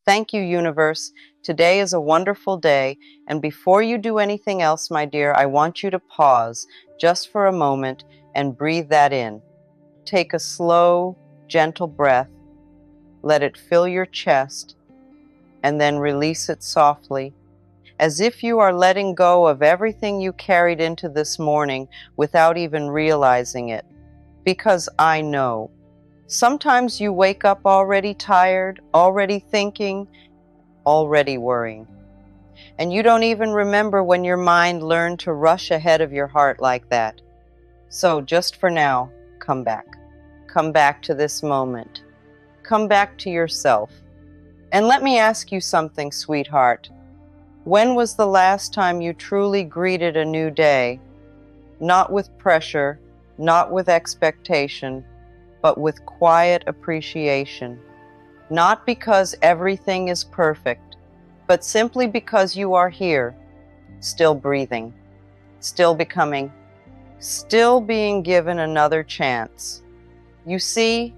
Thank you, universe. Today is a wonderful day, and before you do anything else, my dear, I want you to pause just for a moment and breathe that in. Take a slow, gentle breath, let it fill your chest, and then release it softly, as if you are letting go of everything you carried into this morning without even realizing it. Because I know. Sometimes you wake up already tired, already thinking, already worrying. And you don't even remember when your mind learned to rush ahead of your heart like that. So just for now, come back. Come back to this moment. Come back to yourself. And let me ask you something, sweetheart. When was the last time you truly greeted a new day? Not with pressure, not with expectation, but with quiet appreciation. Not because everything is perfect, but simply because you are here, still breathing, still becoming, still being given another chance. You see,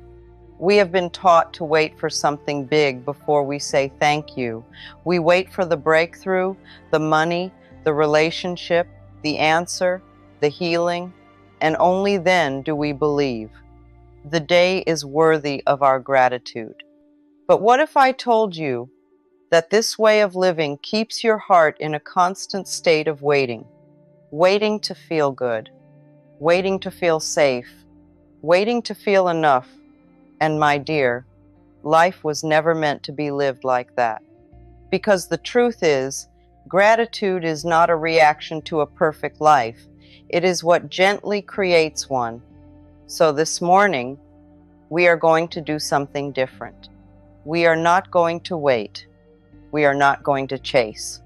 we have been taught to wait for something big before we say thank you. We wait for the breakthrough, the money, the relationship, the answer, the healing, and only then do we believe. The day is worthy of our gratitude. But what if I told you that this way of living keeps your heart in a constant state of waiting, waiting to feel good, waiting to feel safe, waiting to feel enough? And my dear, life was never meant to be lived like that. Because the truth is, gratitude is not a reaction to a perfect life. It is what gently creates one. So this morning, we are going to do something different. We are not going to wait. We are not going to chase.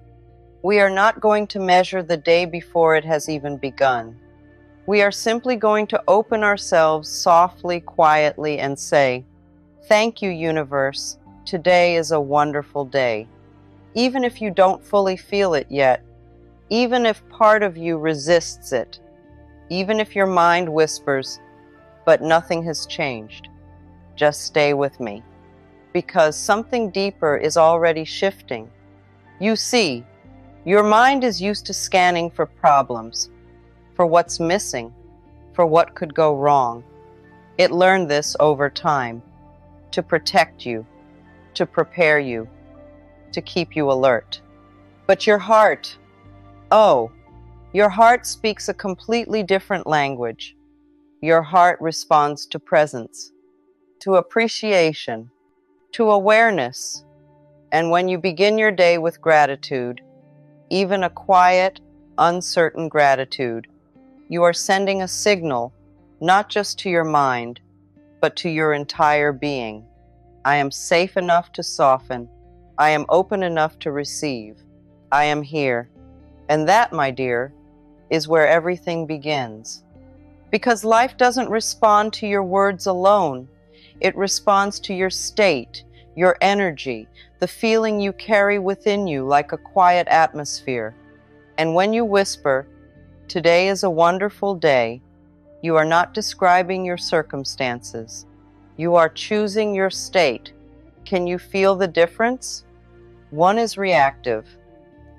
We are not going to measure the day before it has even begun. We are simply going to open ourselves softly, quietly, and say, "Thank you, universe. Today is a wonderful day." Even if you don't fully feel it yet, even if part of you resists it, even if your mind whispers, "But nothing has changed," just stay with me, because something deeper is already shifting. You see, your mind is used to scanning for problems, for what's missing, for what could go wrong. It learned this over time, to protect you, to prepare you, to keep you alert. But your heart, oh, your heart speaks a completely different language. Your heart responds to presence, to appreciation, to awareness. And when you begin your day with gratitude, even a quiet, uncertain gratitude, you are sending a signal, not just to your mind, but to your entire being. I am safe enough to soften. I am open enough to receive. I am here. And that, my dear, is where everything begins. Because life doesn't respond to your words alone. It responds to your state, your energy, the feeling you carry within you like a quiet atmosphere. And when you whisper, "Today is a wonderful day," you are not describing your circumstances. You are choosing your state. Can you feel the difference? One is reactive.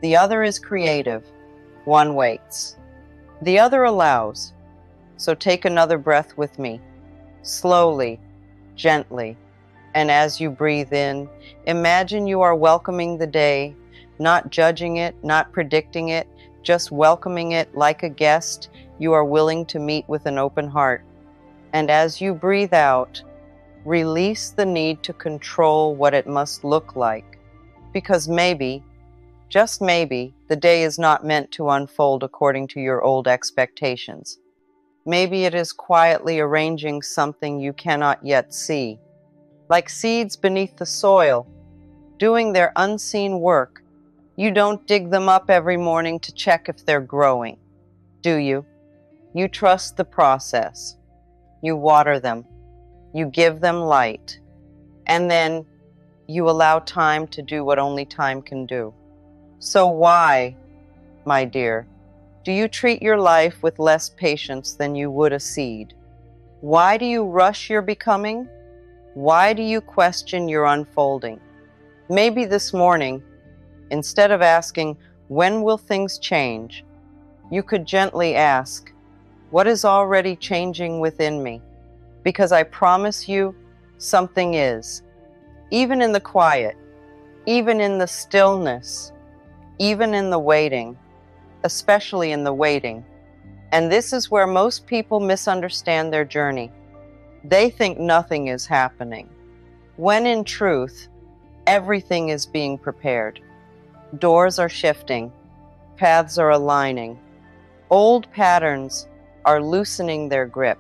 The other is creative. One waits. The other allows. So take another breath with me, slowly, gently. And as you breathe in, imagine you are welcoming the day, not judging it, not predicting it, just welcoming it like a guest you are willing to meet with an open heart. And as you breathe out, release the need to control what it must look like. Because maybe, just maybe, the day is not meant to unfold according to your old expectations. Maybe it is quietly arranging something you cannot yet see. Like seeds beneath the soil, doing their unseen work. You don't dig them up every morning to check if they're growing, do you? You trust the process. You water them. You give them light. And then you allow time to do what only time can do. So why, my dear, do you treat your life with less patience than you would a seed? Why do you rush your becoming? Why do you question your unfolding? Maybe this morning, instead of asking, when will things change, you could gently ask, what is already changing within me? Because I promise you, something is. Even in the quiet, even in the stillness, even in the waiting, especially in the waiting. And this is where most people misunderstand their journey. They think nothing is happening, when in truth, everything is being prepared. Doors are shifting, paths are aligning, old patterns are loosening their grip.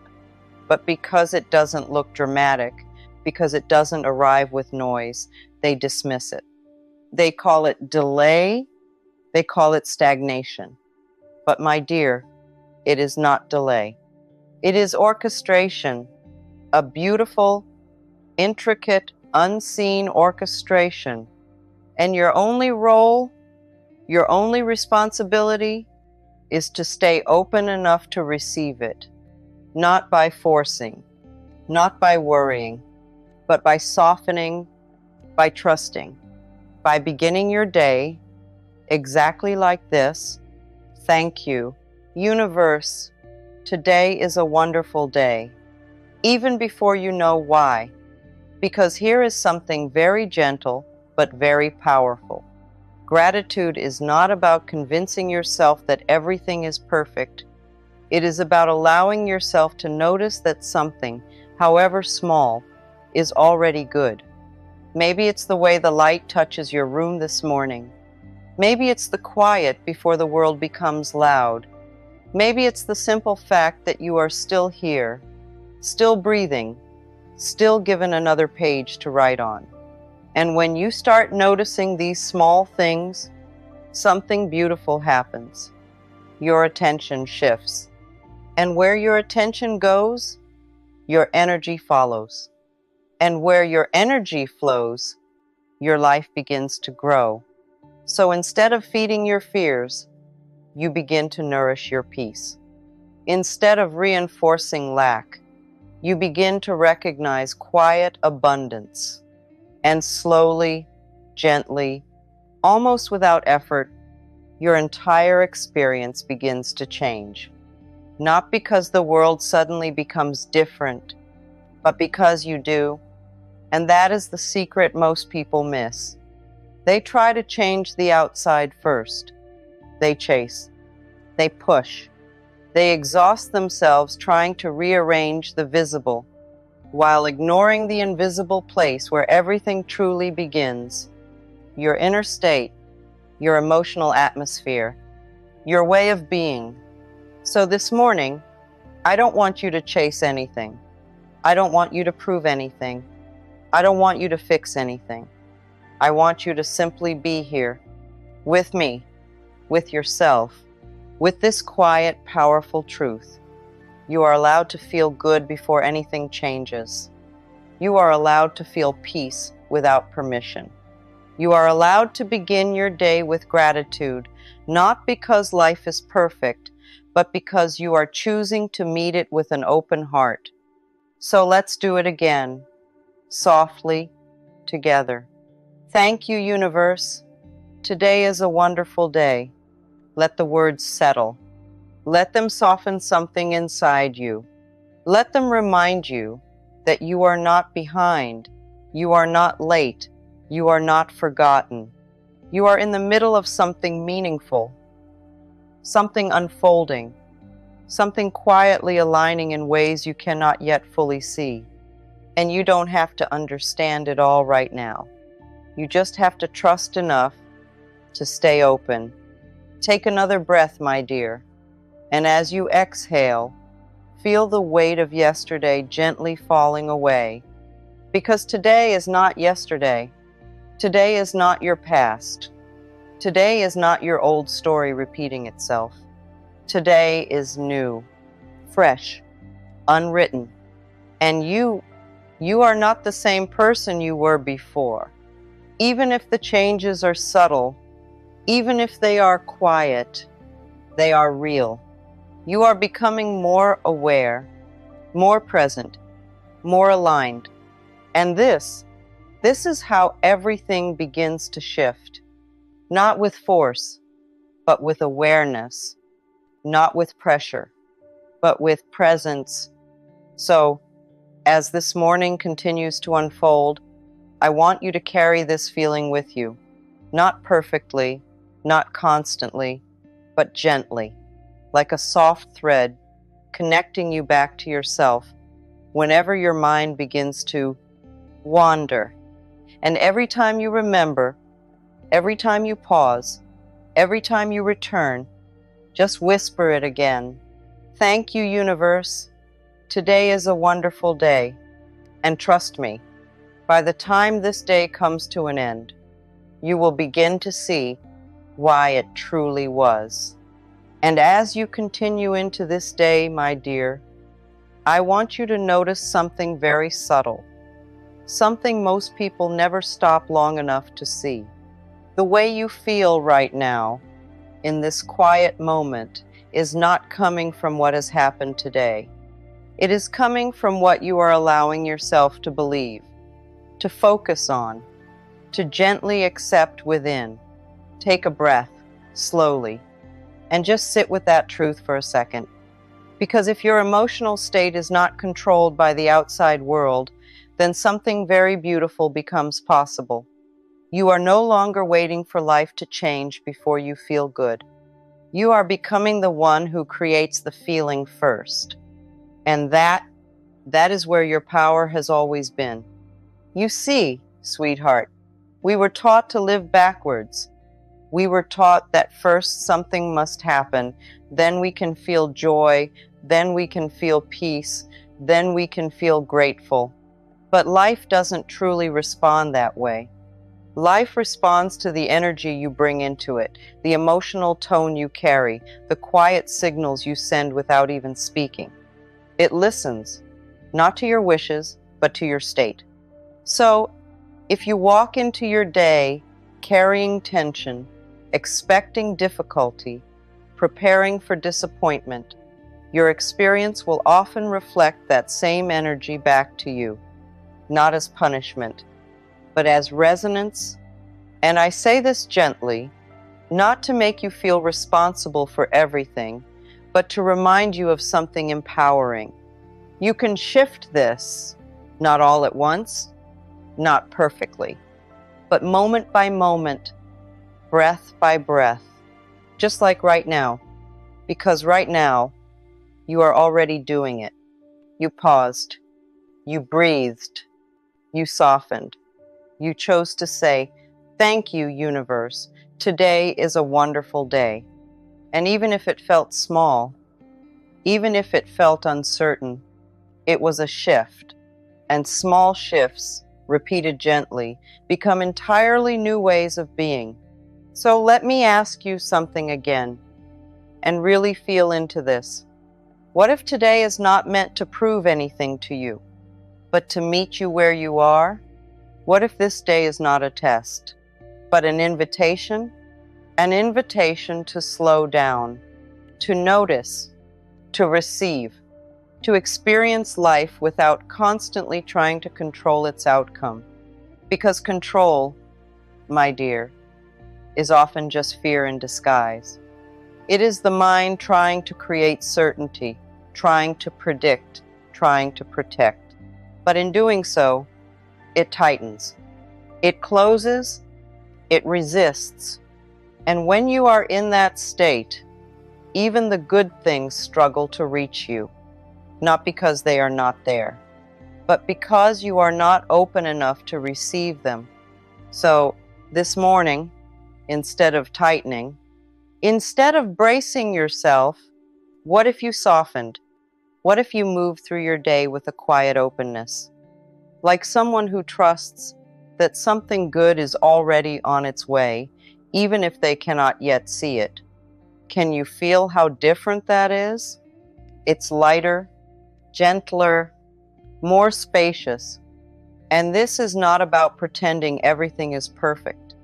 But because it doesn't look dramatic, because it doesn't arrive with noise, they dismiss it. They call it delay, they call it stagnation. But my dear, it is not delay. It is orchestration, a beautiful, intricate, unseen orchestration. And your only role, your only responsibility is to stay open enough to receive it, not by forcing, not by worrying, but by softening, by trusting, by beginning your day exactly like this. Thank you, universe. Today is a wonderful day, even before you know why, because here is something very gentle but very powerful. Gratitude is not about convincing yourself that everything is perfect. It is about allowing yourself to notice that something, however small, is already good. Maybe it's the way the light touches your room this morning. Maybe it's the quiet before the world becomes loud. Maybe it's the simple fact that you are still here, still breathing, still given another page to write on. And when you start noticing these small things, something beautiful happens. Your attention shifts. And where your attention goes, your energy follows. And where your energy flows, your life begins to grow. So instead of feeding your fears, you begin to nourish your peace. Instead of reinforcing lack, you begin to recognize quiet abundance. And slowly, gently, almost without effort, your entire experience begins to change. Not because the world suddenly becomes different, but because you do. And that is the secret most people miss. They try to change the outside first. They chase. They push. They exhaust themselves trying to rearrange the visible, while ignoring the invisible place where everything truly begins. Your inner state, your emotional atmosphere, your way of being. So this morning, I don't want you to chase anything. I don't want you to prove anything. I don't want you to fix anything. I want you to simply be here, with me, with yourself, with this quiet, powerful truth. You are allowed to feel good before anything changes. You are allowed to feel peace without permission. You are allowed to begin your day with gratitude, not because life is perfect, but because you are choosing to meet it with an open heart. So let's do it again, softly, together. Thank you, universe. Today is a wonderful day. Let the words settle. Let them soften something inside you. Let them remind you that you are not behind. You are not late. You are not forgotten. You are in the middle of something meaningful, something unfolding, something quietly aligning in ways you cannot yet fully see. And you don't have to understand it all right now. You just have to trust enough to stay open. Take another breath, my dear. And as you exhale, feel the weight of yesterday gently falling away. Because today is not yesterday. Today is not your past. Today is not your old story repeating itself. Today is new, fresh, unwritten. And you are not the same person you were before. Even if the changes are subtle, even if they are quiet, they are real. You are becoming more aware, more present, more aligned. And this This is how everything begins to shift, not with force, but with awareness, not with pressure, but with presence. So, as this morning continues to unfold, I want you to carry this feeling with you, not perfectly, not constantly, but gently, like a soft thread connecting you back to yourself whenever your mind begins to wander. And every time you remember, every time you pause, every time you return, just whisper it again. Thank you, universe. Today is a wonderful day. And trust me, by the time this day comes to an end, you will begin to see why it truly was. And as you continue into this day, my dear, I want you to notice something very subtle, something most people never stop long enough to see. The way you feel right now, in this quiet moment, is not coming from what has happened today. It is coming from what you are allowing yourself to believe, to focus on, to gently accept within. Take a breath, slowly, and just sit with that truth for a second. Because if your emotional state is not controlled by the outside world, then something very beautiful becomes possible. You are no longer waiting for life to change before you feel good. You are becoming the one who creates the feeling first. And that is where your power has always been. You see, sweetheart, we were taught to live backwards. We were taught that first something must happen, then we can feel joy, then we can feel peace, then we can feel grateful. But life doesn't truly respond that way. Life responds to the energy you bring into it, the emotional tone you carry, the quiet signals you send without even speaking. It listens, not to your wishes, but to your state. So, if you walk into your day carrying tension, expecting difficulty, preparing for disappointment, your experience will often reflect that same energy back to you, not as punishment, but as resonance. And I say this gently, not to make you feel responsible for everything, but to remind you of something empowering. You can shift this, not all at once, not perfectly, but moment by moment, breath by breath, just like right now, because right now, you are already doing it. You paused, you breathed, you softened, you chose to say, thank you, universe. Today is a wonderful day. And even if it felt small, even if it felt uncertain, it was a shift. And small shifts, repeated gently, become entirely new ways of being. So let me ask you something again, and really feel into this. What if today is not meant to prove anything to you, but to meet you where you are? What if this day is not a test, but an invitation? An invitation to slow down, to notice, to receive, to experience life without constantly trying to control its outcome. Because control, my dear, is often just fear in disguise. It is the mind trying to create certainty, trying to predict, trying to protect. But in doing so, it tightens, it closes, it resists. And when you are in that state, even the good things struggle to reach you, not because they are not there, but because you are not open enough to receive them. So this morning, instead of tightening, instead of bracing yourself, what if you softened? What if you moved through your day with a quiet openness? Like someone who trusts that something good is already on its way, even if they cannot yet see it. Can you feel how different that is? It's lighter, gentler, more spacious. And this is not about pretending everything is perfect.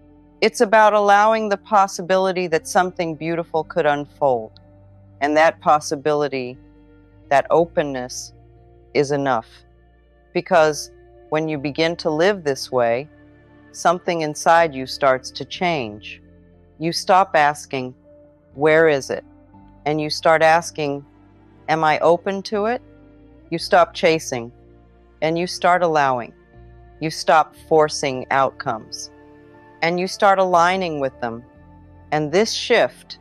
It's about allowing the possibility that something beautiful could unfold. And that possibility, that openness, is enough. Because When you begin to live this way, something inside you starts to change. You stop asking, "Where is it?" And you start asking, "Am I open to it?" You stop chasing and you start allowing. You stop forcing outcomes and you start aligning with them. And this shift,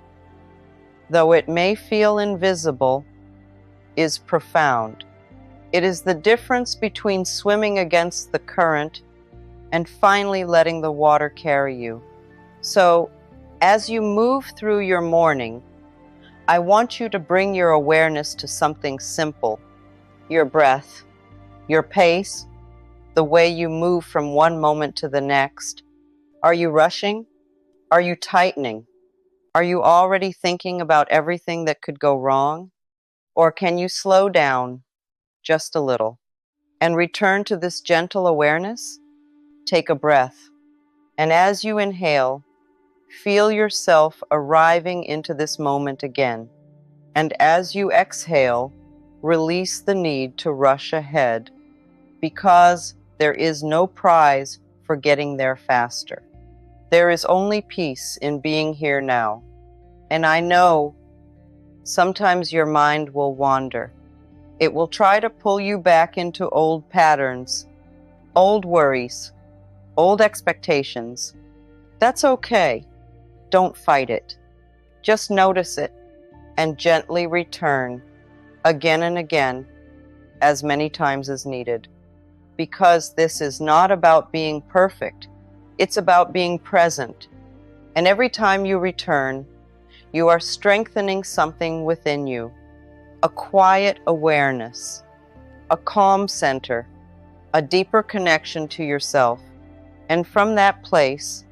though it may feel invisible, is profound. It is the difference between swimming against the current and finally letting the water carry you. So, as you move through your morning, I want you to bring your awareness to something simple: your breath, your pace, the way you move from one moment to the next. Are you rushing? Are you tightening? Are you already thinking about everything that could go wrong? Or can you slow down just a little and return to this gentle awareness? Take a breath, and as you inhale, feel yourself arriving into this moment again. And as you exhale, release the need to rush ahead, because there is no prize for getting there faster. There is only peace in being here now. And I know sometimes your mind will wander. It will try to pull you back into old patterns, old worries, old expectations. That's okay. Don't fight it. Just notice it and gently return again and again, as many times as needed. Because this is not about being perfect. It's about being present. And every time you return, you are strengthening something within you: a quiet awareness, a calm center, a deeper connection to yourself. And from that place,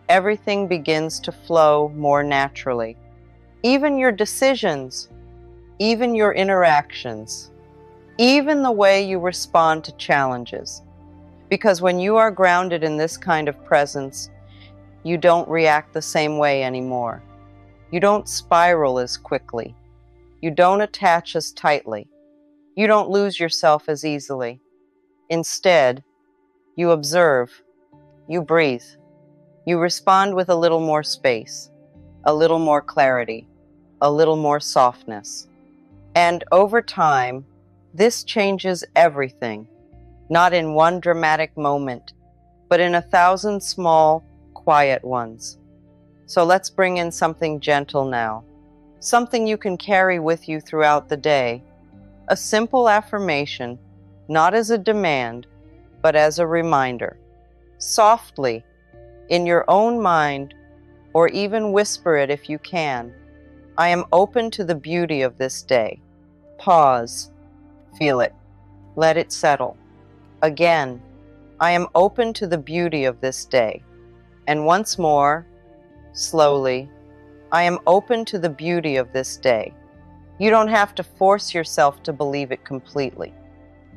everything begins to flow more naturally. Even your decisions, even your interactions, even the way you respond to challenges. Because when you are grounded in this kind of presence, you don't react the same way anymore. You don't spiral as quickly. You don't attach as tightly. You don't lose yourself as easily. Instead, you observe, you breathe, you respond with a little more space, a little more clarity, a little more softness. And over time, this changes everything, not in one dramatic moment, but in 1,000 small, quiet ones. So let's bring in something gentle now, something you can carry with you throughout the day, a simple affirmation, not as a demand, but as a reminder. Softly, in your own mind, or even whisper it if you can. I am open to the beauty of this day. Pause. Feel it. Let it settle. Again, I am open to the beauty of this day. And once more, slowly, I am open to the beauty of this day. You don't have to force yourself to believe it completely.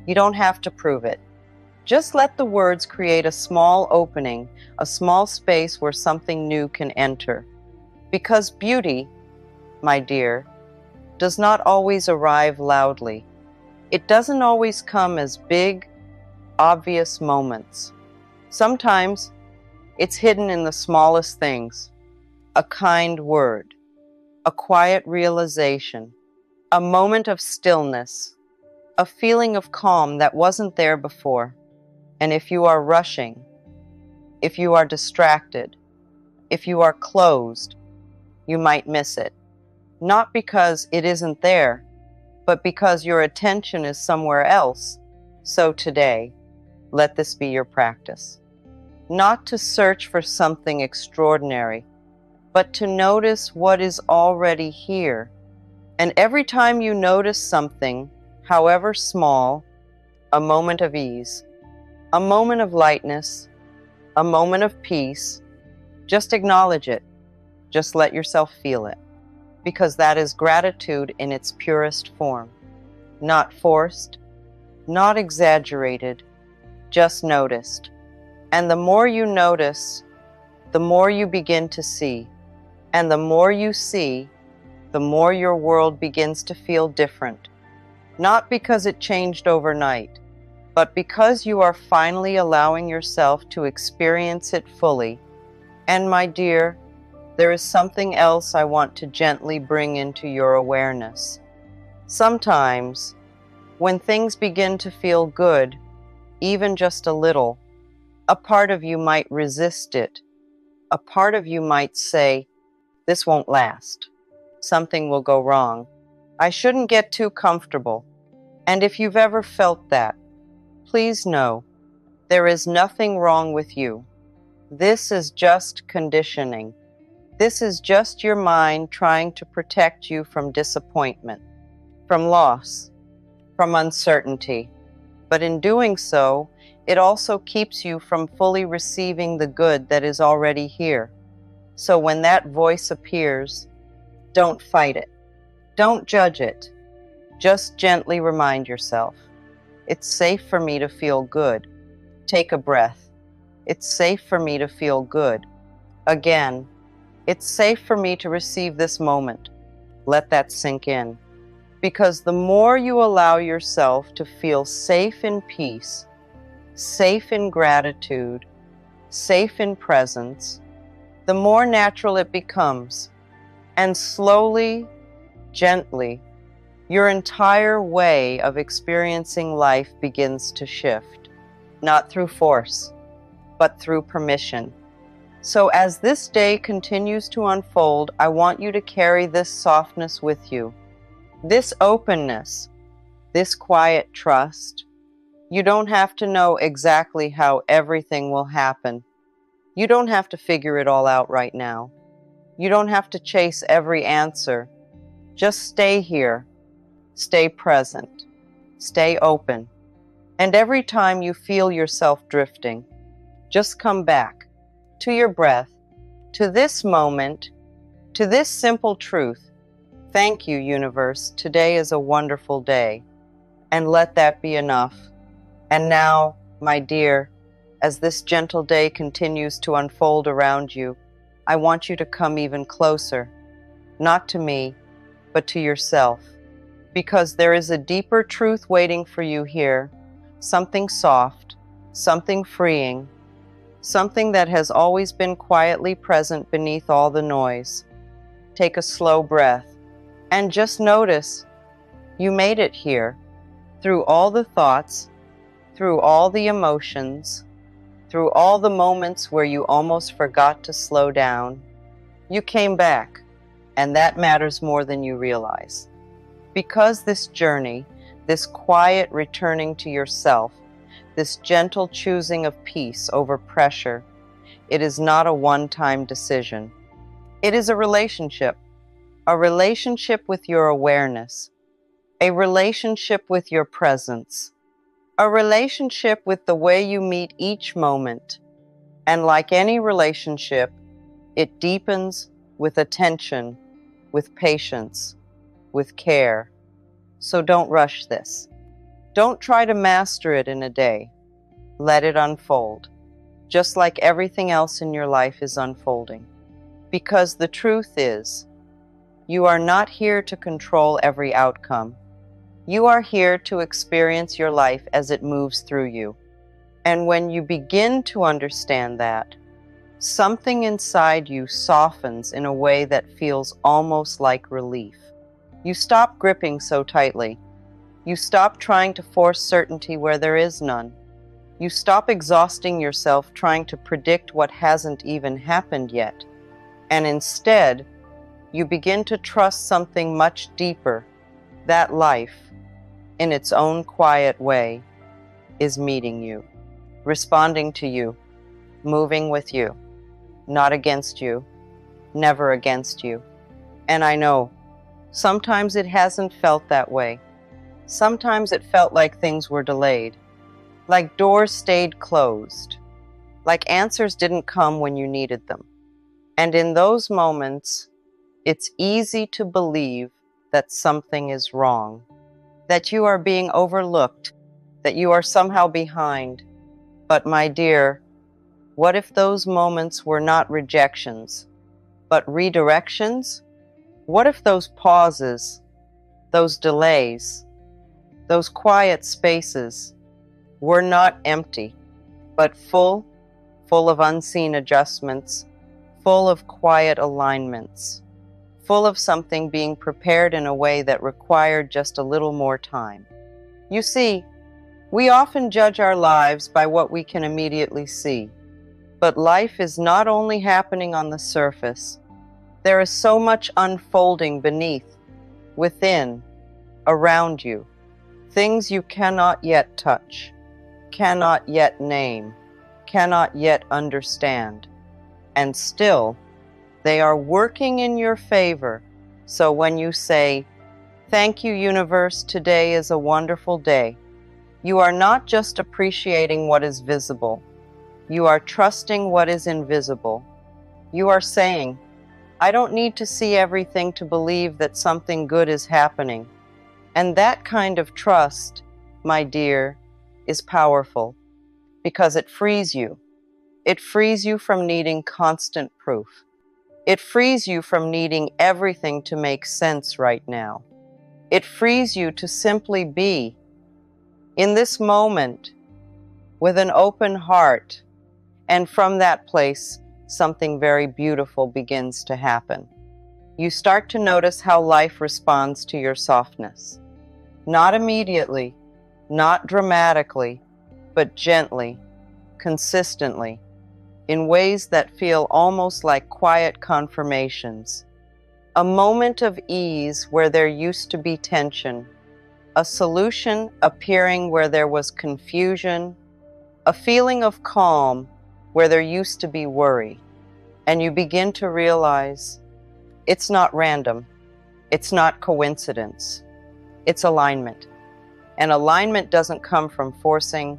You don't have to prove it. Just let the words create a small opening, a small space where something new can enter. Because beauty, my dear, does not always arrive loudly. It doesn't always come as big, obvious moments. Sometimes it's hidden in the smallest things: a kind word, a quiet realization, a moment of stillness, a feeling of calm that wasn't there before. And if you are rushing, if you are distracted, if you are closed, you might miss it. Not because it isn't there, but because your attention is somewhere else. So today, let this be your practice. Not to search for something extraordinary, but to notice what is already here. And every time you notice something, however small, a moment of ease, a moment of lightness, a moment of peace, just acknowledge it. Just let yourself feel it. Because that is gratitude in its purest form. Not forced, not exaggerated, just noticed. And the more you notice, the more you begin to see. And the more you see, the more your world begins to feel different. Not because it changed overnight, But because you are finally allowing yourself to experience it fully, and my dear, there is something else I want to gently bring into your awareness. Sometimes, when things begin to feel good, even just a little, a part of you might resist it. A part of you might say, "This won't last. Something will go wrong. I shouldn't get too comfortable." And if you've ever felt that, please know there is nothing wrong with you. This is just conditioning. This is just your mind trying to protect you from disappointment, from loss, from uncertainty. But in doing so, it also keeps you from fully receiving the good that is already here. So when that voice appears, don't fight it. Don't judge it. Just gently remind yourself, it's safe for me to feel good. Take a breath. It's safe for me to feel good. Again, it's safe for me to receive this moment. Let that sink in. Because the more you allow yourself to feel safe in peace, safe in gratitude, safe in presence, the more natural it becomes. And slowly, gently, your entire way of experiencing life begins to shift, not through force, but through permission. So as this day continues to unfold, I want you to carry this softness with you, this openness, this quiet trust. You don't have to know exactly how everything will happen. You don't have to figure it all out right now. You don't have to chase every answer. Just stay here, stay present, stay open. And every time you feel yourself drifting, just come back to your breath, to this moment, to this simple truth. Thank you, universe. Today is a wonderful day. And let that be enough. And now, my dear, as this gentle day continues to unfold around you, I want you to come even closer, not to me, but to yourself. Because there is a deeper truth waiting for you here, something soft, something freeing, something that has always been quietly present beneath all the noise. Take a slow breath and just notice you made it here, through all the thoughts, through all the emotions, through all the moments where you almost forgot to slow down. You came back, and that matters more than you realize. Because this journey, this quiet returning to yourself, this gentle choosing of peace over pressure, it is not a one-time decision. It is a relationship with your awareness, a relationship with your presence, a relationship with the way you meet each moment. And like any relationship, it deepens with attention, with patience, with care. So don't rush this. Don't try to master it in a day. Let it unfold, just like everything else in your life is unfolding. Because the truth is, you are not here to control every outcome. You are here to experience your life as it moves through you. And when you begin to understand that, something inside you softens in a way that feels almost like relief. You stop gripping so tightly. You stop trying to force certainty where there is none. You stop exhausting yourself trying to predict what hasn't even happened yet. And instead, you begin to trust something much deeper, that life, in its own quiet way, is meeting you, responding to you, moving with you, not against you, never against you. And I know, sometimes it hasn't felt that way. Sometimes it felt like things were delayed, like doors stayed closed, like answers didn't come when you needed them. And in those moments, it's easy to believe that something is wrong, that you are being overlooked, that you are somehow behind. But my dear, what if those moments were not rejections, but redirections? What if those pauses, those delays, those quiet spaces We're not empty, but full of unseen adjustments, full of quiet alignments, full of something being prepared in a way that required just a little more time. You see, we often judge our lives by what we can immediately see, but life is not only happening on the surface. There is so much unfolding beneath, within, around you, things you cannot yet touch, cannot yet name, cannot yet understand, and still, they are working in your favor. So when you say, "Thank you, universe, today is a wonderful day," you are not just appreciating what is visible. You are trusting what is invisible. You are saying, "I don't need to see everything to believe that something good is happening." And that kind of trust, my dear, is powerful because it frees you. It frees you from needing constant proof. It frees you from needing everything to make sense right now. It frees you to simply be in this moment with an open heart, and from that place, something very beautiful begins to happen. You start to notice how life responds to your softness. Not immediately, not dramatically, but gently, consistently, in ways that feel almost like quiet confirmations. A moment of ease where there used to be tension, a solution appearing where there was confusion, a feeling of calm where there used to be worry. And you begin to realize it's not random, it's not coincidence, it's alignment. And alignment doesn't come from forcing,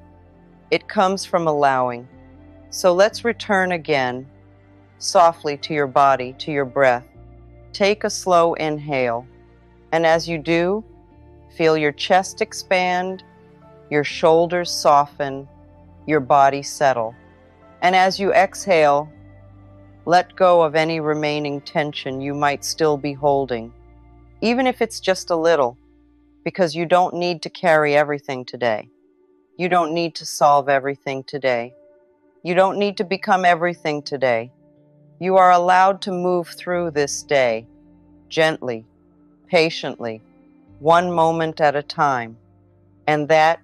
it comes from allowing. So let's return again, softly to your body, to your breath. Take a slow inhale, and as you do, feel your chest expand, your shoulders soften, your body settle. And as you exhale, let go of any remaining tension you might still be holding, even if it's just a little, because you don't need to carry everything today. You don't need to solve everything today. You don't need to become everything today. You are allowed to move through this day, gently, patiently, one moment at a time, and that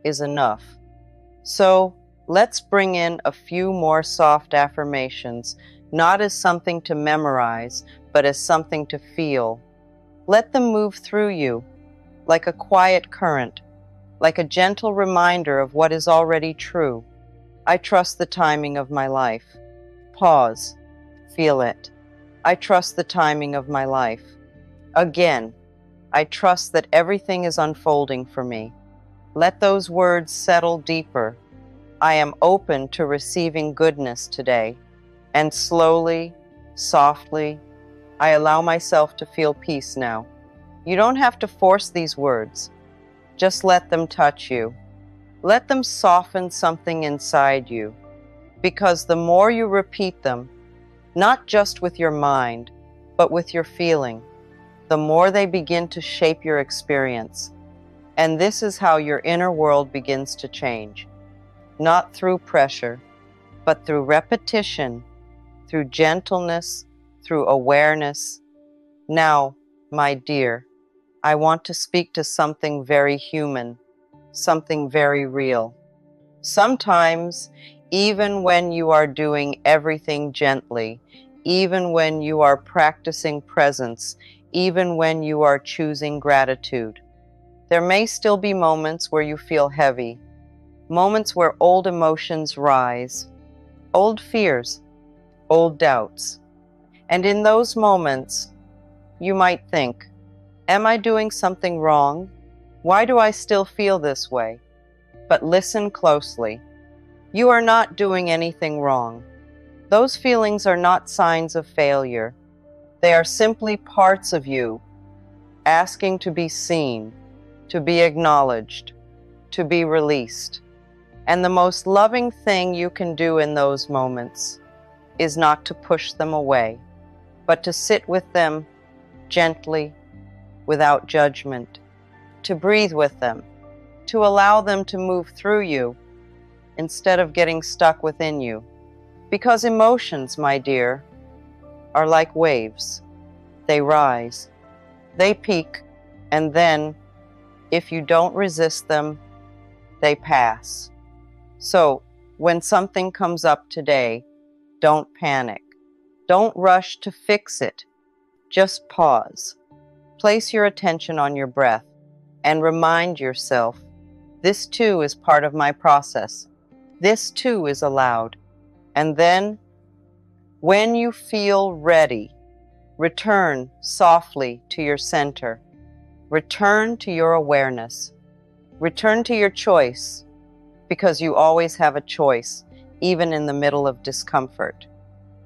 is enough. So let's bring in a few more soft affirmations, not as something to memorize, but as something to feel. Let them move through you, like a quiet current, like a gentle reminder of what is already true. I trust the timing of my life. Pause. Feel it. I trust the timing of my life. Again, I trust that everything is unfolding for me. Let those words settle deeper. I am open to receiving goodness today. And slowly, softly, I allow myself to feel peace now. You don't have to force these words. Just let them touch you. Let them soften something inside you, because the more you repeat them, not just with your mind, but with your feeling, the more they begin to shape your experience. And this is how your inner world begins to change, not through pressure, but through repetition, through gentleness, through awareness. Now, my dear, I want to speak to something very human, something very real. Sometimes, even when you are doing everything gently, even when you are practicing presence, even when you are choosing gratitude, there may still be moments where you feel heavy, moments where old emotions rise, old fears, old doubts. And in those moments, you might think, am I doing something wrong? Why do I still feel this way? But listen closely. You are not doing anything wrong. Those feelings are not signs of failure. They are simply parts of you asking to be seen, to be acknowledged, to be released. And the most loving thing you can do in those moments is not to push them away, but to sit with them gently, without judgment, to breathe with them, to allow them to move through you instead of getting stuck within you. Because emotions, my dear, are like waves. They rise, they peak, and then, if you don't resist them, they pass. So, when something comes up today, don't panic. Don't rush to fix it. Just pause. Place your attention on your breath and remind yourself, this too is part of my process. This too is allowed. And then, when you feel ready, return softly to your center. Return to your awareness. Return to your choice, because you always have a choice, even in the middle of discomfort.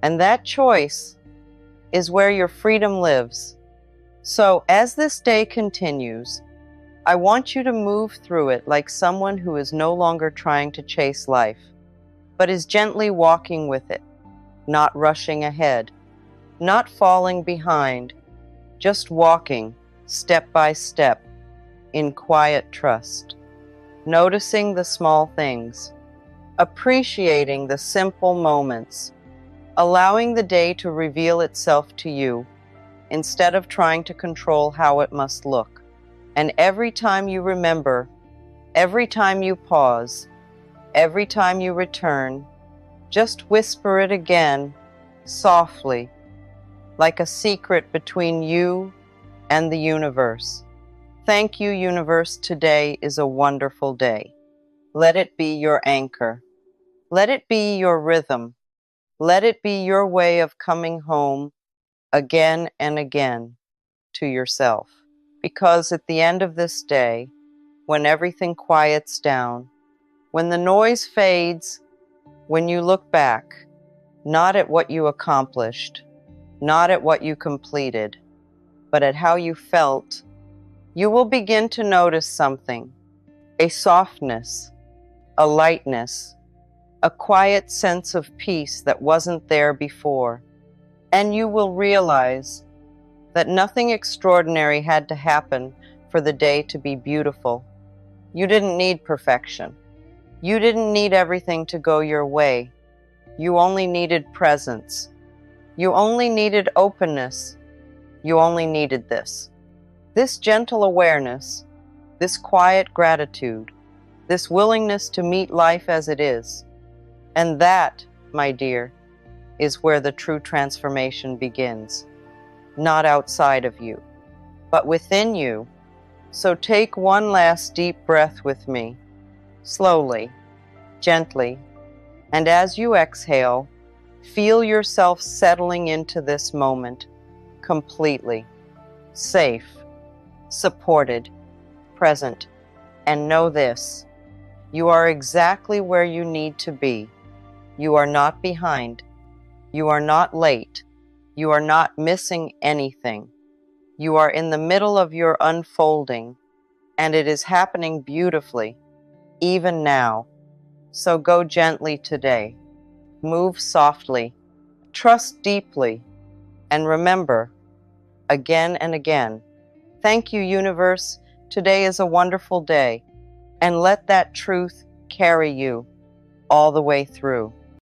And that choice is where your freedom lives. So as this day continues, I want you to move through it like someone who is no longer trying to chase life, but is gently walking with it, not rushing ahead, not falling behind, just walking step by step in quiet trust, noticing the small things, appreciating the simple moments, allowing the day to reveal itself to you instead of trying to control how it must look. And every time you remember, every time you pause, every time you return, just whisper it again, softly, like a secret between you and the universe. Thank you, universe. Today is a wonderful day. Let it be your anchor. Let it be your rhythm. Let it be your way of coming home again and again to yourself. Because at the end of this day, when everything quiets down, when the noise fades, when you look back, not at what you accomplished, not at what you completed, but at how you felt, you will begin to notice something, a softness, a lightness, a quiet sense of peace that wasn't there before. And you will realize that nothing extraordinary had to happen for the day to be beautiful. You didn't need perfection. You didn't need everything to go your way. You only needed presence. You only needed openness. You only needed this. This gentle awareness, this quiet gratitude, this willingness to meet life as it is. And that, my dear, is where the true transformation begins. Not outside of you, but within you. So take one last deep breath with me, slowly, gently, and as you exhale, feel yourself settling into this moment completely, safe, supported, present, and know this, you are exactly where you need to be. You are not behind. You are not late. You are not missing anything. You are in the middle of your unfolding, and it is happening beautifully, even now. So go gently today. Move softly. Trust deeply. And remember, again and again, thank you, universe. Today is a wonderful day. And let that truth carry you all the way through.